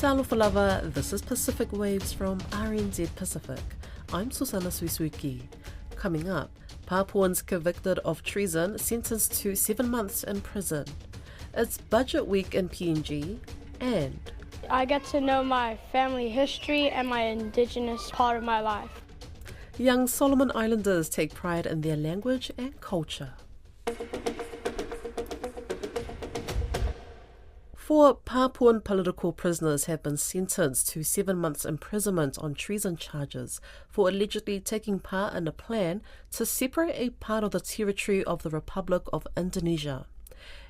Salufalava, this is Pacific Waves from RNZ Pacific. I'm Susana Suisuki. Coming up, Papuans convicted of treason sentenced to 7 months in prison. It's budget week in PNG, and I get to know my family history and my indigenous part of my life. young Solomon Islanders take pride in their language and culture. Four Papuan political prisoners have been sentenced to 7 months imprisonment on treason charges for allegedly taking part in a plan to separate a part of the territory of the Republic of Indonesia.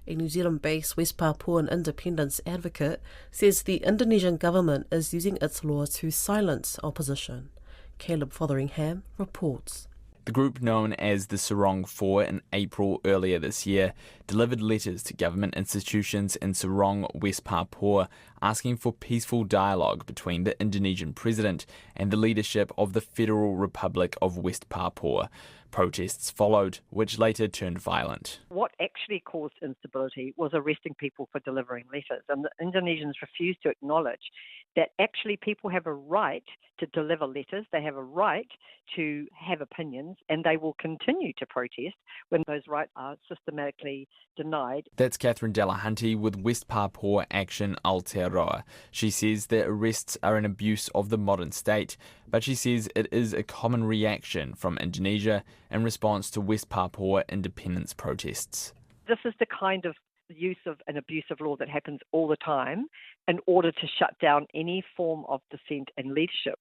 A New Zealand-based West Papuan independence advocate says the Indonesian government is using its law to silence opposition. Caleb Fotheringham reports. The group, known as the Sarong Four, in April earlier this year, delivered letters to government institutions in Sarong, West Papua, asking for peaceful dialogue between the Indonesian president and the leadership of the Federal Republic of West Papua. Protests followed, which later turned violent. What actually caused instability was arresting people for delivering letters, and the Indonesians refused to acknowledge that actually people have a right to deliver letters, they have a right to have opinions, and they will continue to protest when those rights are systematically denied. That's Catherine Delahunty with West Papua Action Aotearoa. She says the arrests are an abuse of the modern state, but she says it is a common reaction from Indonesia in response to West Papua independence protests. This is the kind of use of an abuse of law that happens all the time in order to shut down any form of dissent and leadership.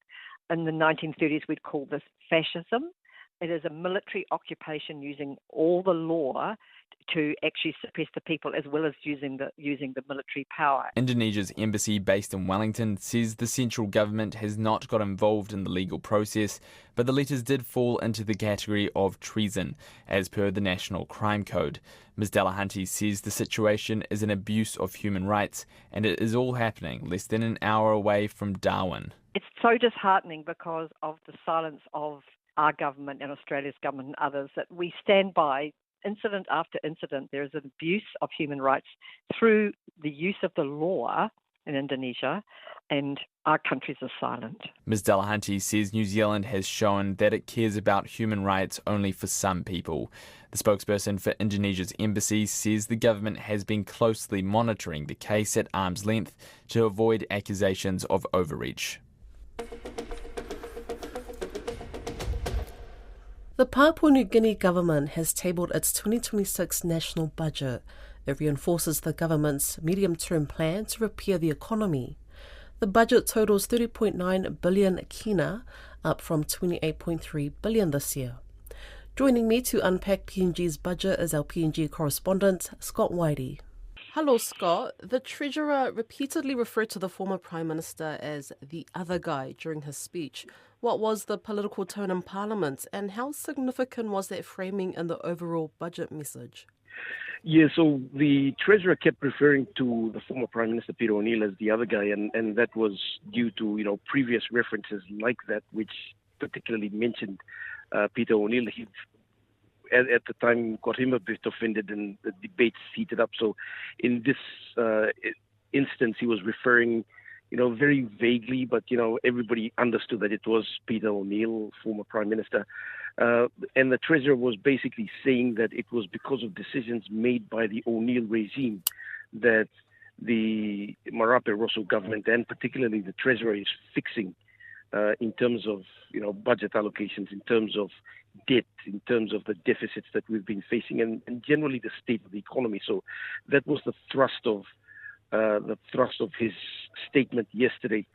In the 1930s, we'd call this fascism. It is a military occupation using all the law to actually suppress the people, as well as using the military power. Indonesia's embassy based in Wellington says the central government has not got involved in the legal process, but the letters did fall into the category of treason, as per the National Crime Code. Ms Delahunty says the situation is an abuse of human rights, and it is all happening less than an hour away from Darwin. It's so disheartening because of the silence of our government and Australia's government and others, that we stand by incident after incident. There is an abuse of human rights through the use of the law in Indonesia, and our countries are silent. Ms Delahunty says New Zealand has shown that it cares about human rights only for some people. The spokesperson for Indonesia's embassy says the government has been closely monitoring the case at arm's length to avoid accusations of overreach. The Papua New Guinea government has tabled its 2026 national budget. It reinforces the government's medium-term plan to repair the economy. The budget totals 30.9 billion kina, up from 28.3 billion this year. Joining me to unpack PNG's budget is our PNG correspondent, Scott Whitey. Hello, Scott. The Treasurer repeatedly referred to the former Prime Minister as the other guy during his speech. What was the political tone in Parliament, and how significant was that framing in the overall budget message? Yeah, so the Treasurer kept referring to the former Prime Minister Peter O'Neill as the other guy, and that was due to previous references like that, which particularly mentioned Peter O'Neill. He, at the time, got him a bit offended, and the debates heated up. So in this instance, he was referring very vaguely, but, everybody understood that it was Peter O'Neill, former Prime Minister. And the Treasurer was basically saying that it was because of decisions made by the O'Neill regime that the Marape Rosso government, and particularly the Treasurer, is fixing in terms of, budget allocations, in terms of debt, in terms of the deficits that we've been facing, and generally the state of the economy. So that was the thrust of his statement yesterday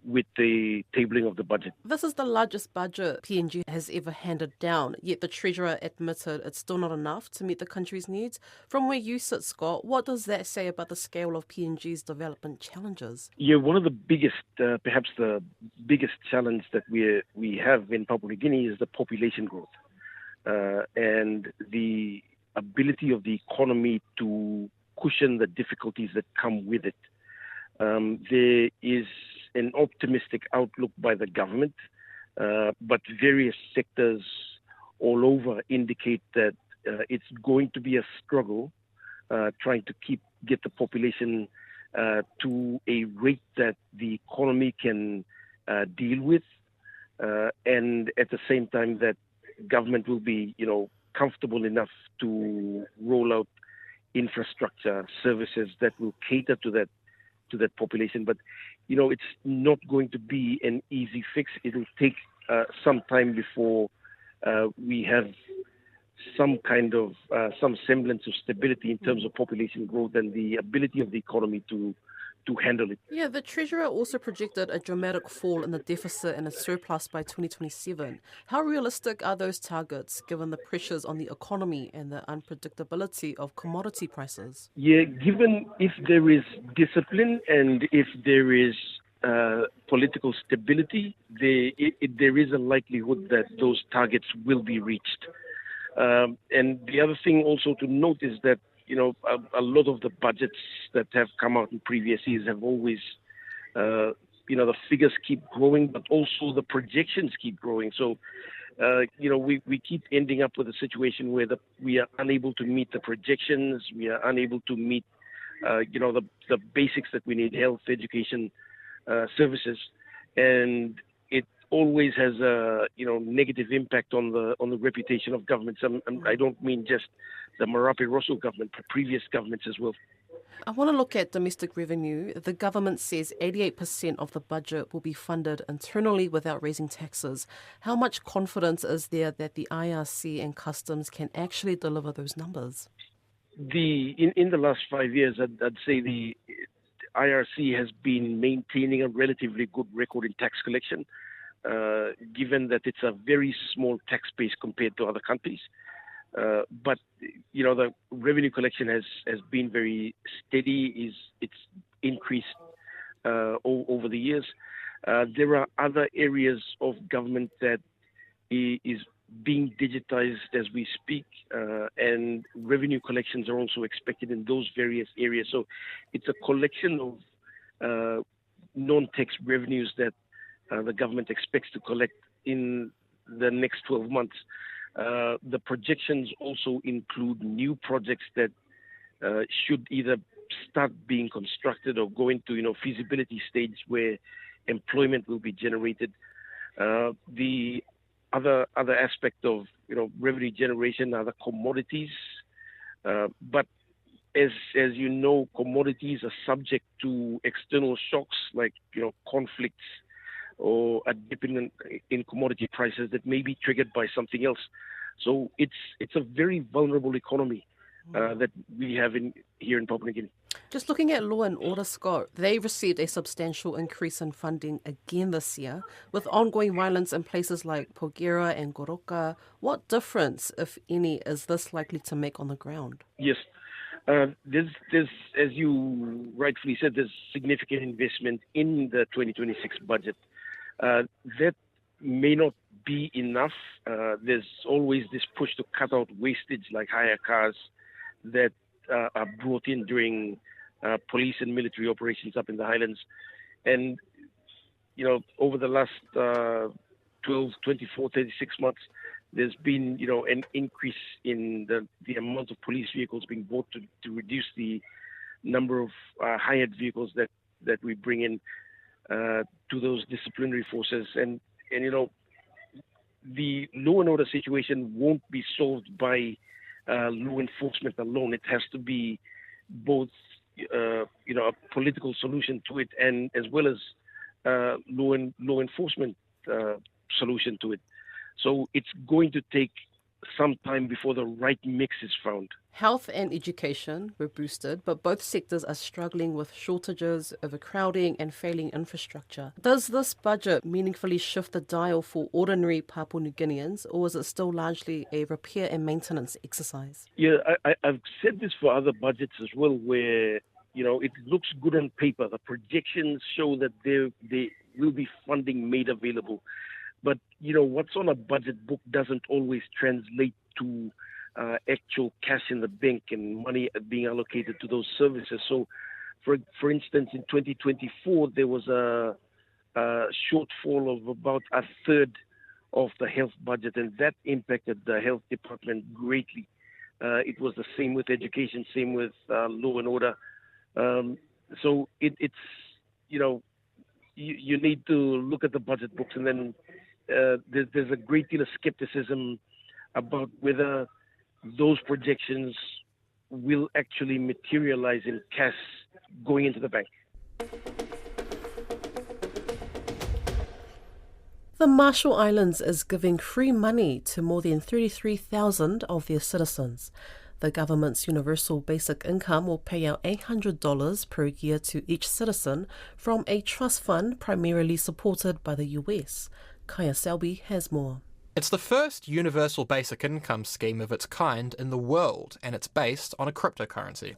with the tabling of the budget. This is the largest budget PNG has ever handed down, yet the Treasurer admitted it's still not enough to meet the country's needs. From where you sit, Scott, what does that say about the scale of PNG's development challenges? Yeah, one of the biggest, perhaps the biggest challenge that we have in Papua New Guinea is the population growth and the ability of the economy to cushion the difficulties that come with it. There is an optimistic outlook by the government, but various sectors all over indicate that it's going to be a struggle trying to get the population to a rate that the economy can deal with, and at the same time that government will be, comfortable enough to roll out infrastructure services that will cater to that population. But it's not going to be an easy fix. It'll take some time before we have some kind of some semblance of stability in terms of population growth and the ability of the economy to handle it. Yeah, the Treasurer also projected a dramatic fall in the deficit and a surplus by 2027. How realistic are those targets given the pressures on the economy and the unpredictability of commodity prices? Yeah, given if there is discipline and if there is political stability, there is a likelihood that those targets will be reached. And the other thing also to note is that a lot of the budgets that have come out in previous years have always, the figures keep growing, but also the projections keep growing. So, we keep ending up with a situation where we are unable to meet the projections. We are unable to meet, the basics that we need: health, education, services, and it always has a negative impact on the reputation of governments. I don't mean just the Marape Rosso government, but previous governments as well. I want to look at domestic revenue. The government says 88% of the budget will be funded internally without raising taxes. How much confidence is there that the IRC and customs can actually deliver those numbers? In the last 5 years, I'd say the IRC has been maintaining a relatively good record in tax collection, given that it's a very small tax base compared to other countries. But the revenue collection has been very steady. It's increased over the years. There are other areas of government that is being digitized as we speak, and revenue collections are also expected in those various areas. So it's a collection of non-tax revenues that the government expects to collect in the next 12 months. The projections also include new projects that should either start being constructed or go into feasibility stage where employment will be generated. The other aspect of revenue generation are the commodities, but as you know, commodities are subject to external shocks like conflicts or a dip in commodity prices that may be triggered by something else. So it's a very vulnerable economy that we have here in Papua New Guinea. Just looking at law and order, Scott, they received a substantial increase in funding again this year. With ongoing violence in places like Porgera and Goroka, what difference, if any, is this likely to make on the ground? Yes. There's, as you rightfully said, there's significant investment in the 2026 budget. That may not be enough. There's always this push to cut out wastage like hire cars that are brought in during police and military operations up in the highlands. And, over the last 12, 24, 36 months, there's been, an increase in the amount of police vehicles being bought to reduce the number of hired vehicles that we bring in to those disciplinary forces. And the law and order situation won't be solved by law enforcement alone. It has to be both, a political solution to it and as well as law enforcement solution to it. So it's going to take some time before the right mix is found. Health and education were boosted, but both sectors are struggling with shortages, overcrowding and failing infrastructure. Does this budget meaningfully shift the dial for ordinary Papua New Guineans, or is it still largely a repair and maintenance exercise? Yeah, I've said this for other budgets as well, where, it looks good on paper. The projections show that there will be funding made available. But, what's on a budget book doesn't always translate to actual cash in the bank and money being allocated to those services. So, for instance, in 2024, there was a shortfall of about a third of the health budget, and that impacted the health department greatly. It was the same with education, same with law and order. So it's, you need to look at the budget books, and then there's a great deal of skepticism about whether those projections will actually materialize in cash going into the bank. The Marshall Islands is giving free money to more than 33,000 of their citizens. The government's universal basic income will pay out $800 per year to each citizen from a trust fund primarily supported by the US. Kaya Selby has more. It's the first universal basic income scheme of its kind in the world, and it's based on a cryptocurrency.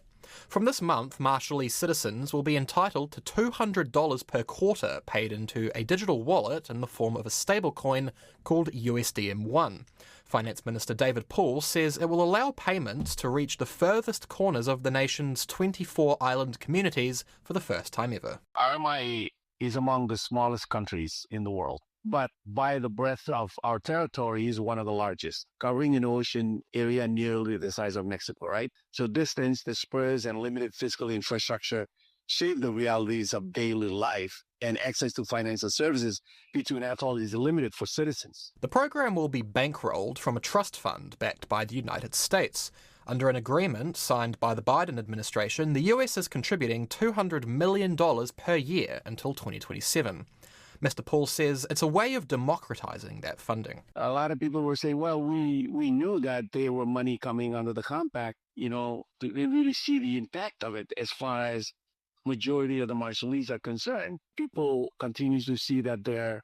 From this month, Marshallese citizens will be entitled to $200 per quarter paid into a digital wallet in the form of a stablecoin called USDM1. Finance Minister David Poole says it will allow payments to reach the furthest corners of the nation's 24 island communities for the first time ever. RMI is among the smallest countries in the world, but by the breadth of our territory is one of the largest, covering an ocean area nearly the size of Mexico, right? So distance, the spurs, and limited physical infrastructure shape the realities of daily life, and access to financial services between atolls is limited for citizens. The program will be bankrolled from a trust fund backed by the United States. Under an agreement signed by the Biden administration, the US is contributing $200 million per year until 2027. Mr. Paul says it's a way of democratizing that funding. A lot of people were saying, well, we knew that there were money coming under the compact, to really see the impact of it as far as majority of the Marshallese are concerned. People continue to see that their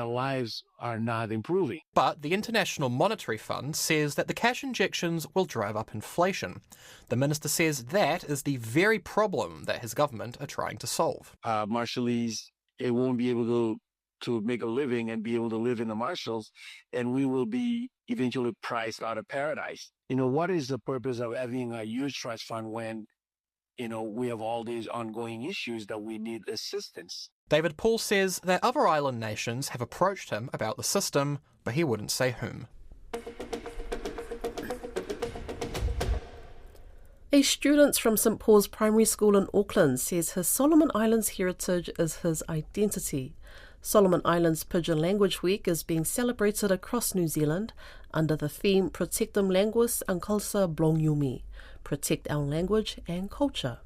lives are not improving. But the International Monetary Fund says that the cash injections will drive up inflation. The minister says that is the very problem that his government are trying to solve. Marshallese, it won't be able to make a living and be able to live in the Marshalls, and we will be eventually priced out of paradise. What is the purpose of having a huge trust fund when, we have all these ongoing issues that we need assistance? David Poole says that other island nations have approached him about the system, but he wouldn't say whom. A student from St Paul's Primary School in Auckland says his Solomon Islands heritage is his identity. Solomon Islands Pidgin Language Week is being celebrated across New Zealand under the theme Protectum Languis and Cultura Blongyumi, Protect Our Language and Culture.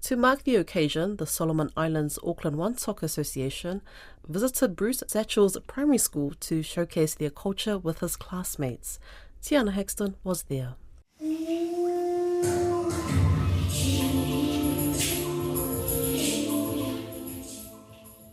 To mark the occasion, the Solomon Islands Auckland Wantok Association visited Bruce Satchel's primary school to showcase their culture with his classmates. Tiana Hexton was there.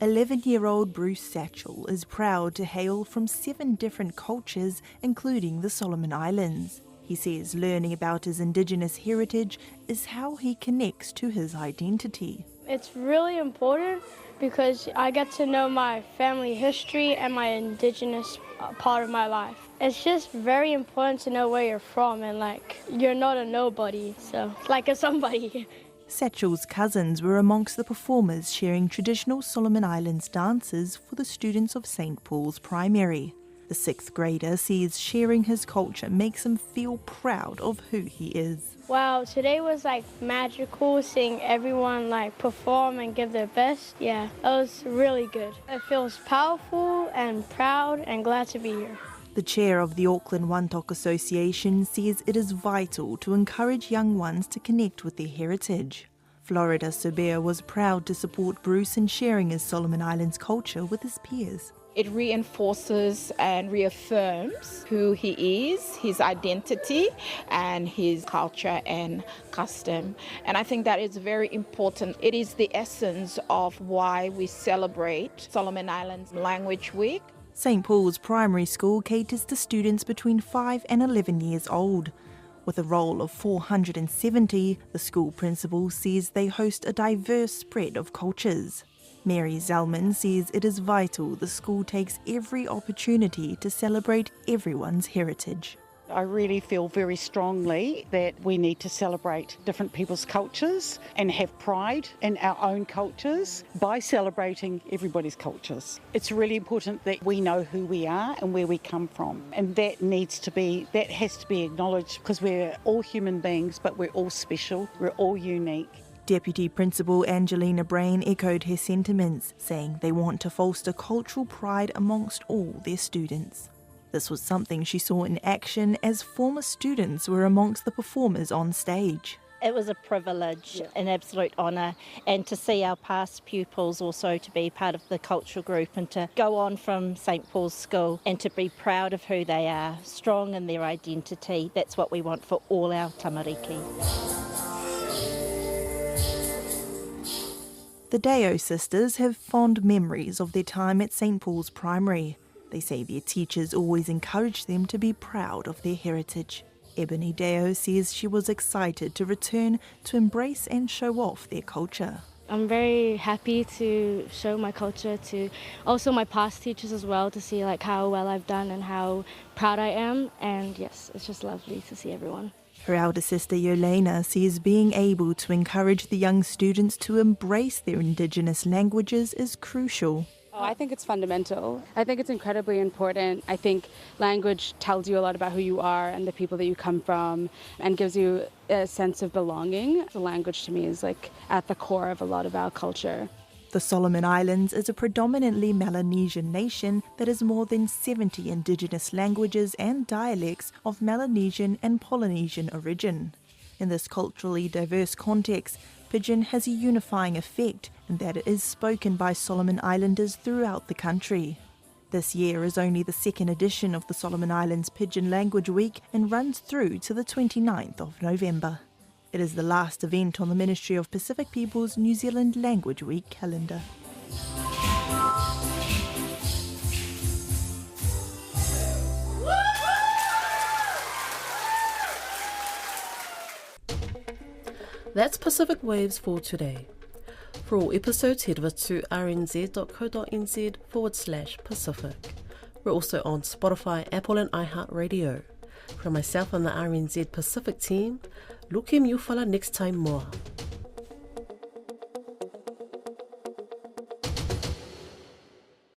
11-year-old Bruce Satchel is proud to hail from 7 different cultures, including the Solomon Islands. He says learning about his Indigenous heritage is how he connects to his identity. It's really important because I get to know my family history and my Indigenous part of my life. It's just very important to know where you're from and you're not a nobody, so like a somebody. Satchel's cousins were amongst the performers sharing traditional Solomon Islands dances for the students of St Paul's Primary. The 6th grader says sharing his culture makes him feel proud of who he is. Wow, today was magical, seeing everyone perform and give their best. Yeah, it was really good. It feels powerful and proud and glad to be here. The chair of the Auckland Wantok Association says it is vital to encourage young ones to connect with their heritage. Florida Subir was proud to support Bruce in sharing his Solomon Islands culture with his peers. It reinforces and reaffirms who he is, his identity, and his culture and custom. And I think that is very important. It is the essence of why we celebrate Solomon Islands Language Week. St Paul's Primary School caters to students between 5 and 11 years old. With a roll of 470, the school principal says they host a diverse spread of cultures. Mary Zellman says it is vital the school takes every opportunity to celebrate everyone's heritage. I really feel very strongly that we need to celebrate different people's cultures and have pride in our own cultures by celebrating everybody's cultures. It's really important that we know who we are and where we come from, and that has to be acknowledged because we're all human beings, but we're all special, we're all unique. Deputy Principal Angelina Brain echoed her sentiments, saying they want to foster cultural pride amongst all their students. This was something she saw in action as former students were amongst the performers on stage. It was a privilege, an absolute honour, and to see our past pupils also to be part of the cultural group and to go on from St Paul's School and to be proud of who they are, strong in their identity. That's what we want for all our tamariki. The Deo sisters have fond memories of their time at St Paul's Primary. They say their teachers always encouraged them to be proud of their heritage. Ebony Deo says she was excited to return to embrace and show off their culture. I'm very happy to show my culture to also my past teachers as well, to see like how well I've done and how proud I am. And yes, it's just lovely to see everyone. Her elder sister Yolena says being able to encourage the young students to embrace their Indigenous languages is crucial. I think it's fundamental. I think it's incredibly important. I think language tells you a lot about who you are and the people that you come from and gives you a sense of belonging. The language to me is like at the core of a lot of our culture. The Solomon Islands is a predominantly Melanesian nation that has more than 70 Indigenous languages and dialects of Melanesian and Polynesian origin. In this culturally diverse context, Pidgin has a unifying effect in that it is spoken by Solomon Islanders throughout the country. This year is only the second edition of the Solomon Islands Pidgin Language Week and runs through to the 29th of November. It is the last event on the Ministry of Pacific Peoples New Zealand Language Week calendar. That's Pacific Waves for today. For all episodes, head over to rnz.co.nz/Pacific. We're also on Spotify, Apple and iHeartRadio. From myself and the RNZ Pacific team, luke miufala next time more.